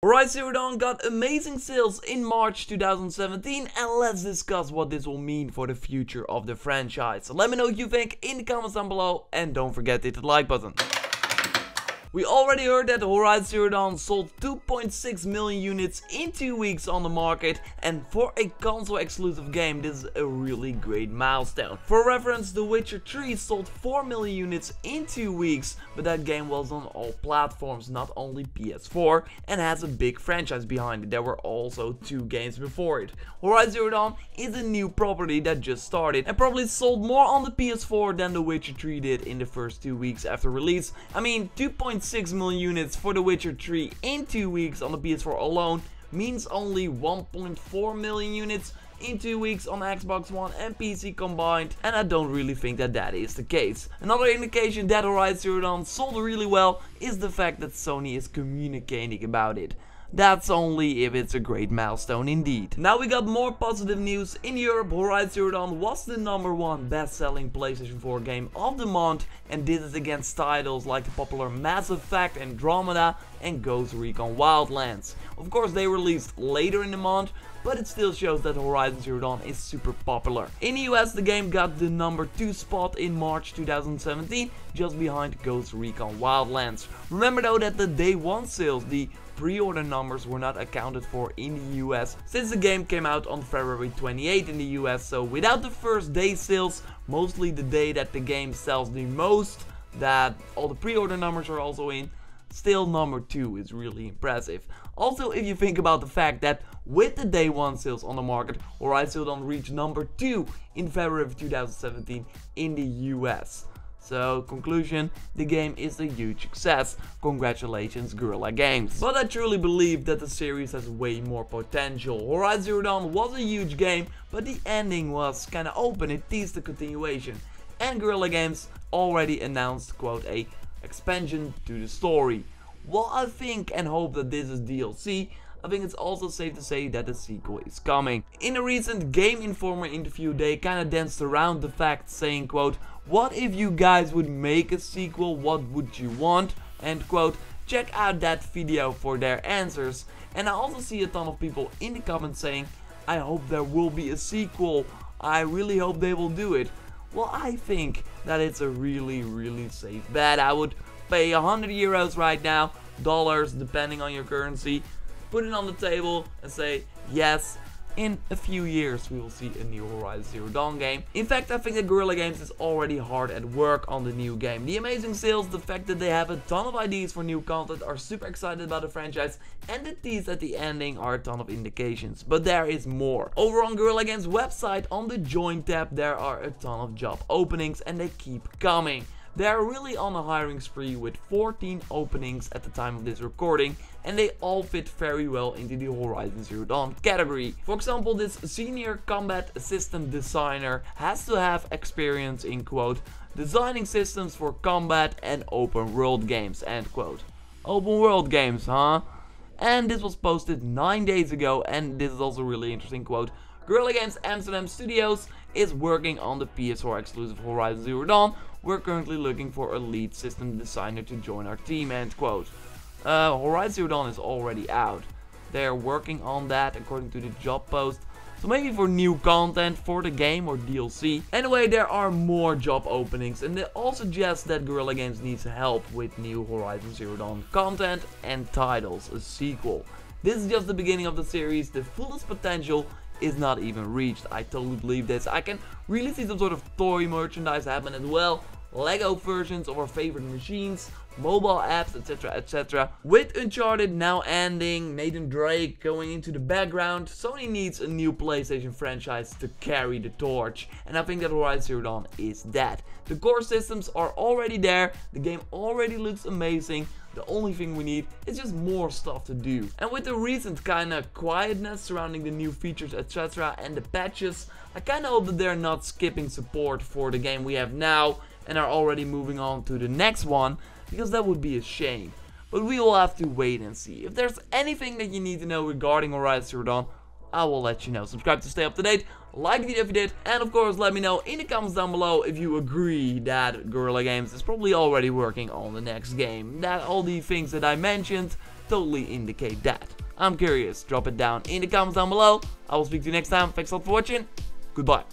Horizon Zero Dawn got amazing sales in March 2017, and let's discuss what this will mean for the future of the franchise. So let me know what you think in the comments down below, and don't forget to hit the like button. We already heard that Horizon Zero Dawn sold 2.6 million units in 2 weeks on the market, and for a console exclusive game this is a really great milestone. For reference, The Witcher 3 sold 4 million units in 2 weeks, but that game was on all platforms, not only PS4, and has a big franchise behind it. There were also 2 games before it. Horizon Zero Dawn is a new property that just started and probably sold more on the PS4 than The Witcher 3 did in the first 2 weeks after release. I mean, 2.6 million units for The Witcher 3 in 2 weeks on the PS4 alone means only 1.4 million units in 2 weeks on Xbox One and PC combined, and I don't really think that that is the case. Another indication that Horizon Zero Dawn sold really well is the fact that Sony is communicating about it. That's only if it's a great milestone indeed. Now we got more positive news. In Europe, Horizon Zero Dawn was the #1 best-selling PlayStation 4 game of the month, and this is against titles like the popular Mass Effect, Andromeda and Ghost Recon Wildlands. Of course they released later in the month, but it still shows that Horizon Zero Dawn is super popular. In the US, the game got the #2 spot in March 2017, just behind Ghost Recon Wildlands. Remember though that the day 1 sales, the pre-order numbers, were not accounted for in the US since the game came out on February 28 in the US, so without the first day sales, mostly the day that the game sells the most, that all the pre-order numbers are also in, still #2 is really impressive. Also, if you think about the fact that with the day 1 sales on the market, Horizon Zero Dawn reached #2 in February of 2017 in the US. So, conclusion, the game is a huge success. Congratulations, Guerrilla Games. But I truly believe that the series has way more potential. Horizon Zero Dawn was a huge game, but the ending was kinda open, it teased the continuation. And Guerrilla Games already announced, quote, a expansion to the story. While I think and hope that this is DLC, I think it's also safe to say that the sequel is coming. In a recent Game Informer interview, they kinda danced around the fact, saying, quote, "What if you guys would make a sequel, what would you want?" End quote. Check out that video for their answers. And I also see a ton of people in the comments saying, "I hope there will be a sequel, I really hope they will do it." Well, I think that it's a really safe bet. I would pay 100 euros right now, dollars depending on your currency, put it on the table and say, yes, in a few years we will see a new Horizon Zero Dawn game. In fact, I think that Guerrilla Games is already hard at work on the new game. The amazing sales, the fact that they have a ton of ideas for new content, are super excited about the franchise, and the tease at the ending are a ton of indications. But there is more. Over on Guerrilla Games website, on the Join tab, there are a ton of job openings, and they keep coming. They are really on a hiring spree with 14 openings at the time of this recording, and they all fit very well into the Horizon Zero Dawn category. For example, this senior combat assistant designer has to have experience in, quote, designing systems for combat and open world games, end quote. Open world games, huh? And this was posted 9 days ago, and this is also really interesting, quote, Guerrilla Games Amsterdam Studios is working on the PS4 exclusive Horizon Zero Dawn. We're currently looking for a lead system designer to join our team, end quote. Horizon Zero Dawn is already out. They're working on that according to the job post. So maybe for new content for the game or DLC. Anyway, there are more job openings, and they all suggest that Guerrilla Games needs help with new Horizon Zero Dawn content and titles, a sequel. This is just the beginning of the series. The fullest potential is not even reached. I totally believe this. I can really see some sort of toy merchandise happen as well. Lego versions of our favorite machines, mobile apps, etc, etc. With Uncharted now ending, Nathan Drake going into the background, Sony needs a new PlayStation franchise to carry the torch, and I think that Horizon Zero Dawn is that. The core systems are already there, the game already looks amazing. The only thing we need is just more stuff to do. And with the recent kinda quietness surrounding the new features, etc, and the patches, I kinda hope that they're not skipping support for the game we have now and are already moving on to the next one, because that would be a shame. But we will have to wait and see. If there's anything that you need to know regarding Horizon Zero Dawn, I will let you know. Subscribe to stay up to date, like the video if you did, and of course let me know in the comments down below if you agree that Guerrilla Games is probably already working on the next game. That all the things that I mentioned totally indicate that? I'm curious. Drop it down in the comments down below. I will speak to you next time. Thanks a lot for watching. Goodbye.